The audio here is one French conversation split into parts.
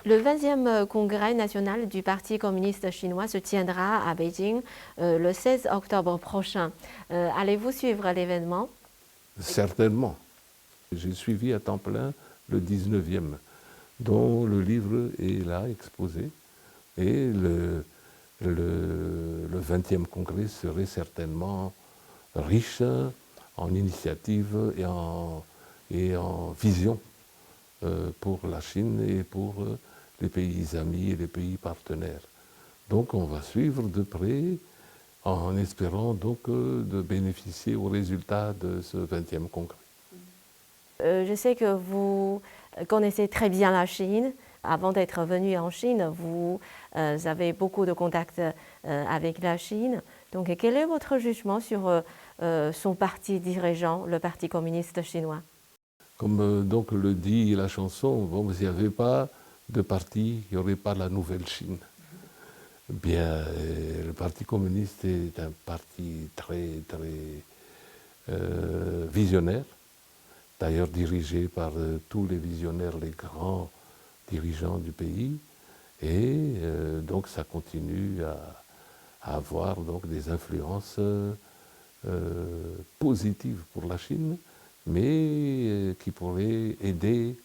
Le 20e congrès national du Parti communiste chinois se tiendra à Beijing le 16 octobre prochain. Allez-vous suivre l'événement? Certainement. J'ai suivi à temps plein le 19e, dont le livre est là exposé. Et le 20e congrès serait certainement riche en initiatives et en vision pour la Chine et pour les pays amis et les pays partenaires. Donc on va suivre de près en espérant donc de bénéficier aux résultats de ce 20e congrès. Je sais que vous connaissez très bien la Chine. Avant d'être venu en Chine, vous avez beaucoup de contacts avec la Chine. Donc quel est votre jugement sur son parti dirigeant, le Parti communiste chinois? Comme donc le dit la chanson, bon, s'il n'y avait pas de parti, il n'y aurait pas la nouvelle Chine. Bien, le Parti communiste est un parti très visionnaire, d'ailleurs dirigé par tous les visionnaires, les grands dirigeants du pays, et donc ça continue à avoir donc des influences positives pour la Chine, mais qui pourraient aider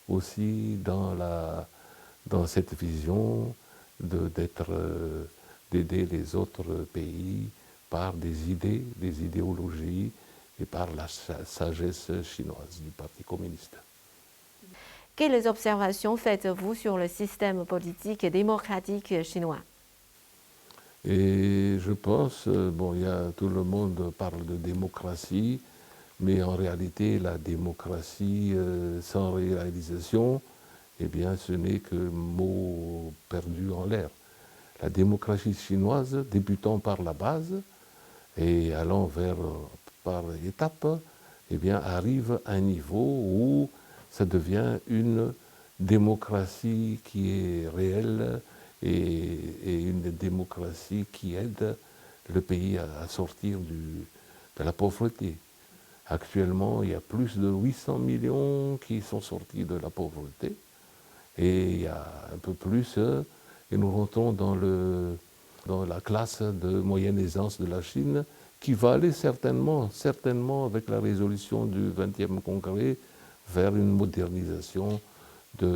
aussi dans cette vision d'aider les autres pays par des idées, des idéologies et par la sagesse chinoise du Parti communiste. Quelles observations faites-vous sur le système politique et démocratique chinois? Et je pense, bon, tout le monde parle de démocratie, mais en réalité, la démocratie sans réalisation, eh bien, ce n'est que mots perdus en l'air. La démocratie chinoise, débutant par la base et allant par étapes, eh bien, arrive à un niveau où ça devient une démocratie qui est réelle et une démocratie qui aide le pays à sortir de la pauvreté. Actuellement, il y a plus de 800 millions qui sont sortis de la pauvreté et il y a un peu plus, et nous rentrons dans la classe de moyenne aisance de la Chine qui va aller certainement avec la résolution du 20e congrès vers une modernisation du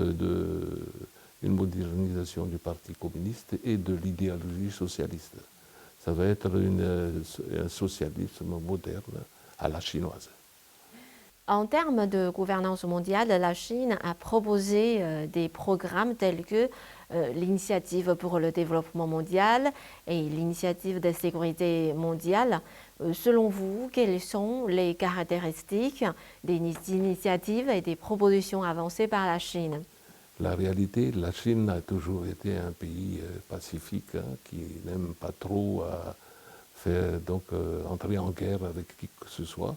Parti communiste et de l'idéologie socialiste. Ça va être un socialisme moderne à la chinoise. En termes de gouvernance mondiale, la Chine a proposé des programmes tels que l'initiative pour le développement mondial et l'initiative de sécurité mondiale. Selon vous, quelles sont les caractéristiques des initiatives et des propositions avancées par la Chine? La réalité, la Chine a toujours été un pays pacifique, qui n'aime pas trop entrer en guerre avec qui que ce soit.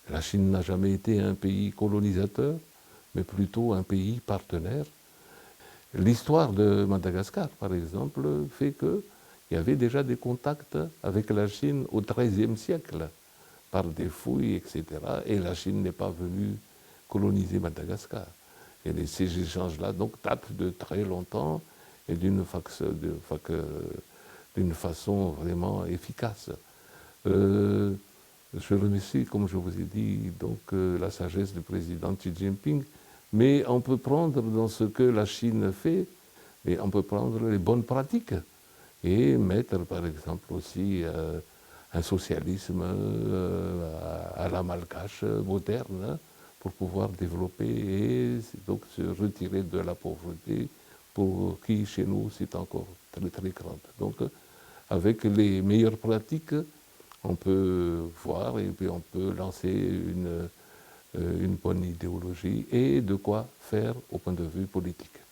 La Chine n'a jamais été un pays colonisateur, mais plutôt un pays partenaire. L'histoire de Madagascar, par exemple, fait qu'il y avait déjà des contacts avec la Chine au XIIIe siècle, par des fouilles, etc. Et la Chine n'est pas venue coloniser Madagascar. Et ces échanges-là datent de très longtemps et d'une façon vraiment efficace. Je remercie, comme je vous ai dit, la sagesse du président Xi Jinping, mais on peut prendre dans ce que la Chine fait, et on peut prendre les bonnes pratiques et mettre par exemple aussi un socialisme à la malgache moderne pour pouvoir développer et donc se retirer de la pauvreté pour qui chez nous c'est encore très grande. Donc avec les meilleures pratiques, on peut voir et puis on peut lancer une bonne idéologie et de quoi faire au point de vue politique.